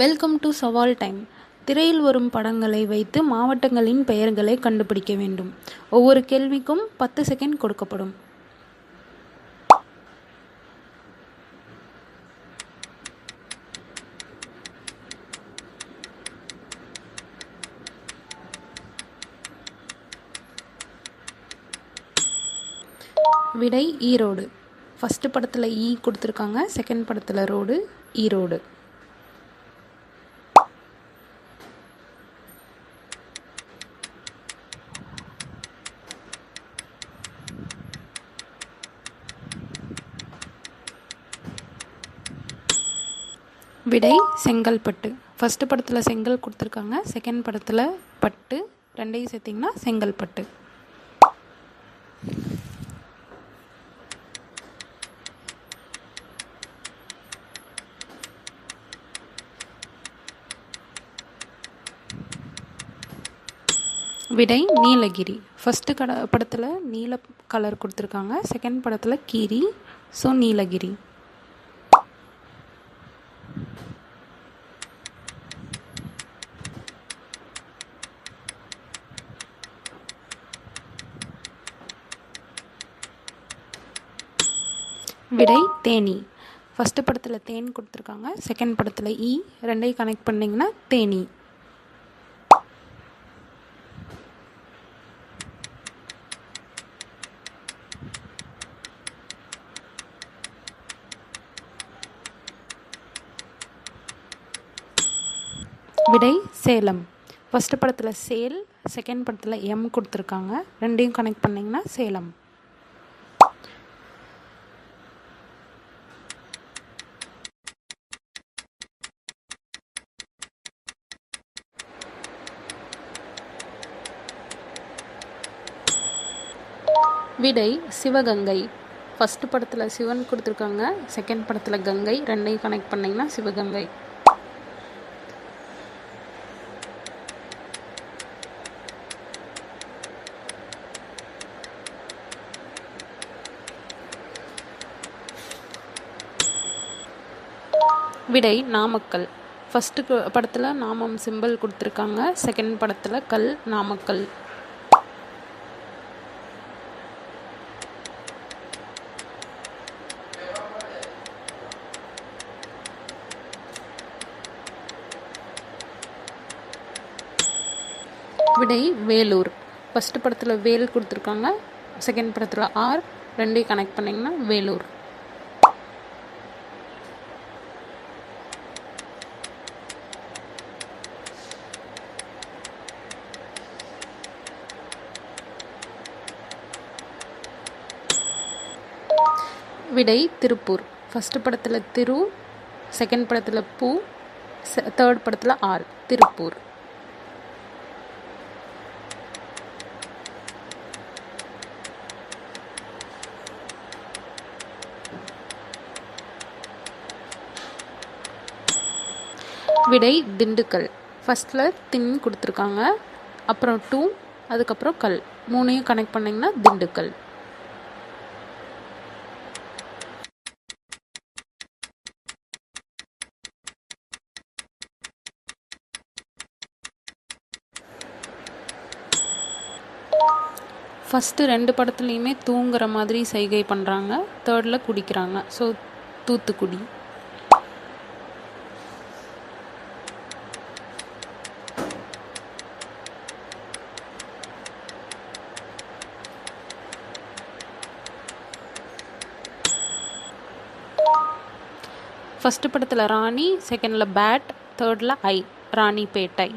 Welcome to சவால் time. திரையில் வரும் படங்களை வைத்து மாவட்டங்களின் பெயர்களை கண்டுபிடிக்க வேண்டும். ஒவ்வொரு கேள்விக்கும் 10 செகண்ட் கொடுக்கப்படும். விடை ஈரோடு. ஃபர்ஸ்ட் படத்தில் ஈ கொடுத்துருக்காங்க, செகண்ட் படத்தில் ரோடு, ஈரோடு. விடை செங்கல்பட்டு. ஃபர்ஸ்ட் படத்தில் செங்கல் கொடுத்துருக்காங்க, செகண்ட் படத்தில் பட்டு, ரெண்டையும் சேர்த்திங்கன்னா செங்கல்பட்டு. விடை நீலகிரி. ஃபஸ்ட்டு படத்தில் நீல கலர் கொடுத்துருக்காங்க, செகண்ட் படத்தில் கீரி, ஸோ நீலகிரி. விடை தேனி. ஃபஸ்ட்டு படத்தில் தேன் கொடுத்துருக்காங்க, செகண்ட் படத்தில் ஈ, ரெண்டையும் கனெக்ட் பண்ணிங்கன்னா தேனி. விடை சேலம். ஃபஸ்ட்டு படத்தில் சேல், செகண்ட் படத்தில் எம் கொடுத்துருக்காங்க, ரெண்டையும் கனெக்ட் பண்ணிங்கன்னா சேலம். விடை சிவகங்கை. ஃபஸ்ட்டு படத்தில் சிவன் கொடுத்துருக்காங்க, செகண்ட் படத்தில் கங்கை, ரெண்டையும் கனெக்ட் பண்ணிங்கன்னா சிவகங்கை. விடை நாமக்கல். ஃபஸ்ட்டு படத்தில் நாமம் சிம்பிள் கொடுத்துருக்காங்க, செகண்ட் படத்தில் கல், நாமக்கல். விடை வேலூர். ஃபஸ்ட்டு படத்தில் வேல் கொடுத்துருக்காங்க, செகண்ட் படத்தில் ஆர், ரெண்டையும் கனெக்ட் பண்ணிங்கன்னா வேலூர். விடை திருப்பூர். ஃபஸ்ட்டு படத்தில் திரு, செகண்ட் படத்தில் பூ, தேர்ட் படத்தில் ஆர், திருப்பூர். விடை திண்டுக்கல். ஃபஸ்ட்டில் தின் கொடுத்துருக்காங்க, அப்புறம் டூ, அதுக்கப்புறம் கல், மூணையும் கனெக்ட் பண்ணிங்கன்னா திண்டுக்கல். ஃபஸ்ட்டு 2 படத்துலையுமே தூங்குற மாதிரி செய்கை பண்ணுறாங்க, தேர்டில் குடிக்கிறாங்க, ஸோ தூத்துக்குடி. ஃபஸ்ட்டு படத்தில் ராணி, செகண்டில் பேட், தேர்டில் ஐ, ராணிப்பேட்டை.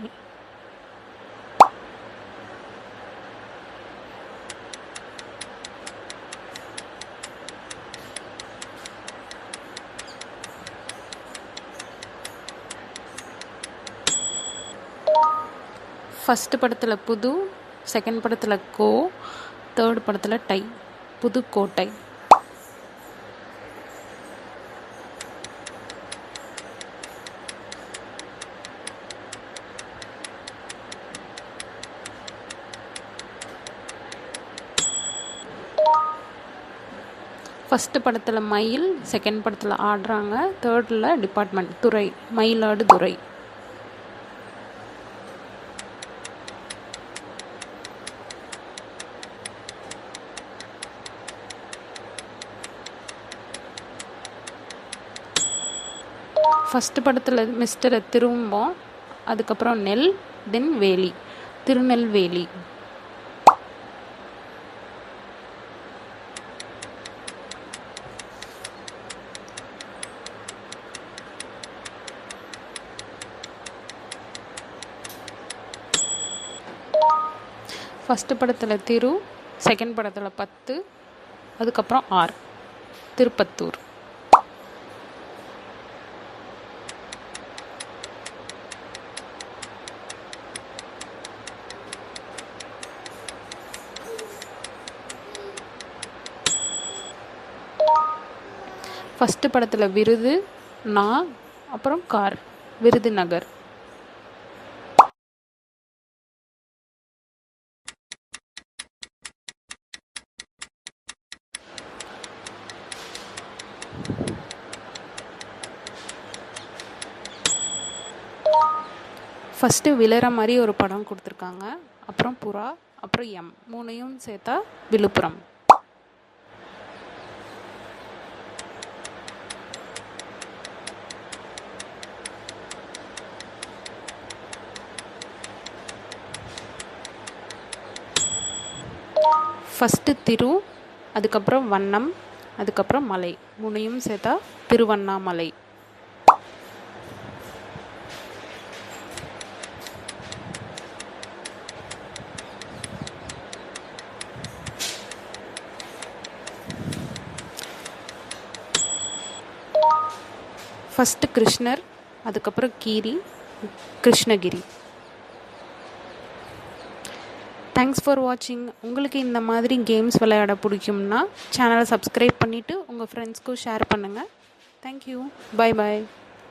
ஃபஸ்ட்டு படத்தில் புது, செகண்ட் படத்தில் கோ, தேர்ட் படத்தில் டை, புதுக்கோட்டை. ஃபஸ்ட்டு படத்தில் மயில், செகண்ட் படத்தில் ஆடுறாங்க, தேர்டில் டிபார்ட்மெண்ட் துறை, மயிலாடு துறை. ஃபஸ்ட்டு படத்தில் மிஸ்டரை திரும்பும், அதுக்கப்புறம் நெல், தென் வேலி, திருநெல்வேலி. ஃபஸ்ட்டு படத்தில் திரு, செகண்ட் படத்தில் 10, அதுக்கப்புறம் ஆர், திருப்பத்தூர். ஃபஸ்ட்டு படத்தில் விருது, நான், அப்புறம் கார், விருதுநகர். ஃபஸ்ட்டு விழற மாதிரி ஒரு படம் கொடுத்துருக்காங்க, அப்புறம் புறா, அப்புறம் எம், மூணையும் சேர்த்தா விழுப்புரம். ஃபஸ்ட்டு திரு, அதுக்கப்புறம் வண்ணம், அதுக்கப்புறம் மலை, மூணையும் சேர்த்தா திருவண்ணாமலை. ஃபஸ்ட்டு கிருஷ்ணர், அதுக்கப்புறம் கீரி, கிருஷ்ணகிரி. தேங்க்ஸ் ஃபார் வாட்சிங். உங்களுக்கு இந்த மாதிரி கேம்ஸ் விளையாட பிடிக்கும்னா சேனலை சப்ஸ்கிரைப் பண்ணிவிட்டு உங்கள் ஃப்ரெண்ட்ஸ்க்கும் ஷேர் பண்ணுங்கள். தேங்க்யூ. Bye bye.